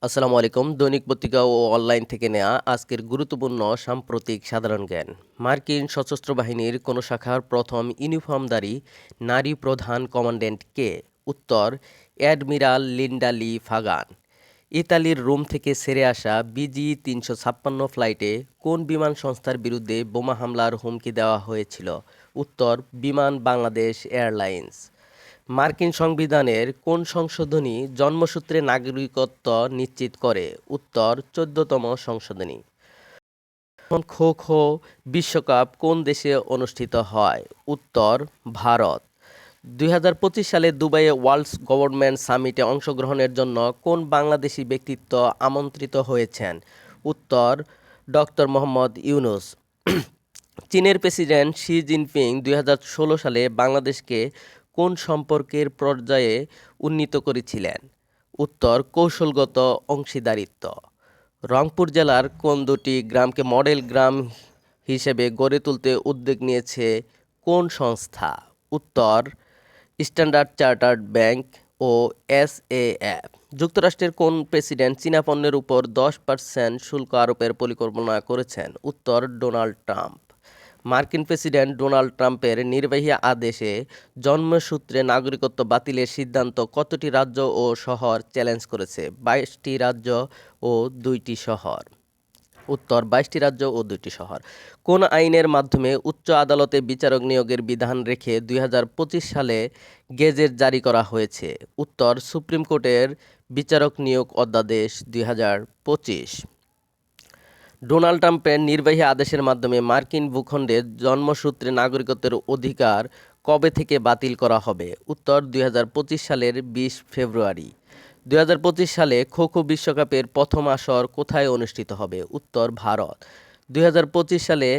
আসসালামু আলাইকুম। দৈনিক পত্রিকা ও অনলাইন থেকে নেয়া আজকের গুরুত্বপূর্ণ সাম্প্রতিক সাধারণ জ্ঞান। মার্কিন সশস্ত্র বাহিনীর কোন শাখার প্রথম ইউনিফর্মধারী নারী প্রধান কমান্ড্যান্ট কে? উত্তর, অ্যাডমিরাল লিন্ডা লি ফাগান। ইতালির রোম থেকে ছেড়ে আসা বিজি-৩৫৬ ফ্লাইটে কোন বিমান সংস্থার বিরুদ্ধে বোমা হামলার হুমকি দেওয়া হয়েছিল? উত্তর, বিমান বাংলাদেশ এয়ারলাইন্স। মার্কিন সংবিধানের কোন সংশোধনী জন্মসূত্রে নাগরিকত্ব নিশ্চিত করে? উত্তর, ১৪তম সংশোধনী। খো খো বিশ্বকাপ কোন দেশে অনুষ্ঠিত হয়? উত্তর, ভারত। ২০২৫ সালে দুবাইয়ে ওয়ার্ল্ড গভর্নমেন্ট সামিটে অংশগ্রহণের জন্য কোন বাংলাদেশি ব্যক্তিত্ব আমন্ত্রিত হয়েছেন? উত্তর, ডক্টর মোহাম্মদ ইউনূস। চীনের প্রেসিডেন্ট শি জিনপিং ২০১৬ সালে বাংলাদেশকে কোন সম্পর্কের পর্যায়ে উন্নীত করেছিলেন? উত্তর, কৌশলগত অংশীদারিত্ব। রংপুর জেলার কোন দুটি গ্রামকে মডেল গ্রাম হিসেবে গড়ে তুলতে উদ্যোগ নিয়েছে কোন সংস্থা? উত্তর, স্ট্যান্ডার্ড চার্টার্ড ব্যাংক ও এসএএফ। যুক্তরাষ্ট্রের কোন প্রেসিডেন্ট চীনা পণ্যের উপর 10% শুল্ক আরোপের পরিকল্পনা করেছেন? উত্তর, ডোনাল্ড ট্রাম্প। মার্কিন প্রেসিডেন্ট ডোনাল্ড ট্রাম্পের নির্বাহী আদেশে জন্মসূত্রে নাগরিকত্ব বাতিলের সিদ্ধান্ত কতটি রাজ্য ও শহর চ্যালেঞ্জ করেছে? 22টি রাজ্য ও 2টি শহর। উত্তর, 22টি রাজ্য ও 2টি শহর। কোন আইনের মাধ্যমে উচ্চ আদালতে বিচারক নিয়োগের বিধান রেখে ২০২৫ সালে গেজেট জারি করা হয়েছে? উত্তর, সুপ্রিম কোর্টের বিচারক নিয়োগ অধ্যাদেশ ২০২৫। ডোনাল্ড ট্রাম্পের নির্বাহী আদেশের মাধ্যমে মার্কিন ভূখণ্ডে জন্মসূত্রে নাগরিকত্বের অধিকার কবে থেকে বাতিল করা হবে? উত্তর, ২০২৫ সালের ২০ ফেব্রুয়ারি। ২০২৫ সালে খো খো বিশ্বকাপের প্রথম আসর কোথায় অনুষ্ঠিত হবে? উত্তর, ভারত। ২০২৫ সালে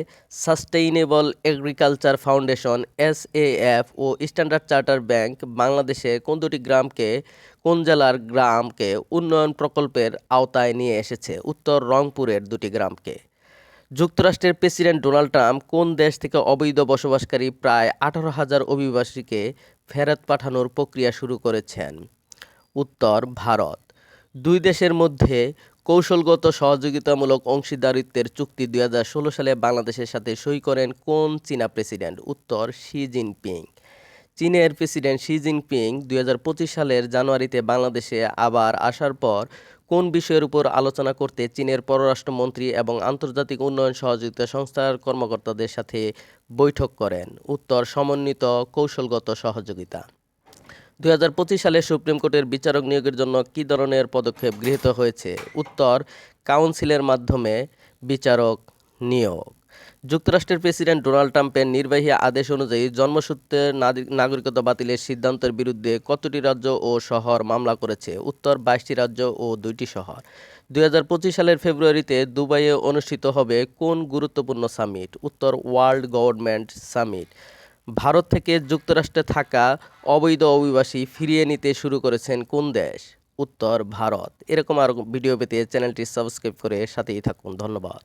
সাস্টেইনেবল এগ্রিকালচার ফাউন্ডেশন এসএএফ ও স্ট্যান্ডার্ড চার্টার ব্যাংক বাংলাদেশের কোন জেলার গ্রামকে উন্নয়ন প্রকল্পের আওতায় নিয়ে এসেছে? উত্তর, রংপুরের 2টি গ্রামকে। যুক্তরাষ্ট্রের প্রেসিডেন্ট ডোনাল্ড ট্রাম্প কোন দেশ থেকে অবৈধ বসবাসকারী প্রায় ১৮,০০০ অভিবাসীকে ফেরত পাঠানোর প্রক্রিয়া শুরু করেছেন? উত্তর, ভারত। দুই দেশের মধ্যে কৌশলগত সহযোগিতামূলক অংশীদারিত্বের চুক্তি ২০১৬ সালে বাংলাদেশের সাথে সই করেন কোন চীনা প্রেসিডেন্ট? উত্তর, শি জিনপিং। চীনের প্রেসিডেন্ট শি জিনপিং ২০২৫ সালের জানুয়ারিতে বাংলাদেশে আবার আসার পর কোন বিষয়ের উপর আলোচনা করতে চীনের পররাষ্ট্রমন্ত্রী এবং আন্তর্জাতিক উন্নয়ন সহযোগিতা সংস্থার কর্মকর্তাদের সাথে বৈঠক করেন? উত্তর, সমন্বিত কৌশলগত সহযোগিতা। ২০২৫ সালে সুপ্রিম কোর্টের বিচারক নিয়োগের জন্য কী ধরনের পদক্ষেপ গৃহীত হয়েছে? উত্তর, কাউন্সিলের মাধ্যমে বিচারক নিয়োগ। যুক্তরাষ্ট্রের প্রেসিডেন্ট ডোনাল্ড ট্রাম্পের নির্বাহী আদেশ অনুযায়ী জন্মসূত্রে নাগরিকত্ব বাতিলের সিদ্ধান্তের বিরুদ্ধে কতটি রাজ্য ও শহর মামলা করেছে? উত্তর, 22টি রাজ্য ও 2টি শহর। ২০২৫ সালের ফেব্রুয়ারিতে দুবাইয়ে অনুষ্ঠিত হবে কোন গুরুত্বপূর্ণ সামিট? উত্তর, ওয়ার্ল্ড গভর্নমেন্ট সামিট। ভারত থেকে যুক্তরাষ্ট্রে থাকা অবৈধ অভিবাসী ফিরিয়ে নিতে শুরু করেছেন কোন দেশ? উত্তর, ভারত। এরকম আরও ভিডিও পেতে চ্যানেলটি সাবস্ক্রাইব করে সাথেই থাকুন। ধন্যবাদ।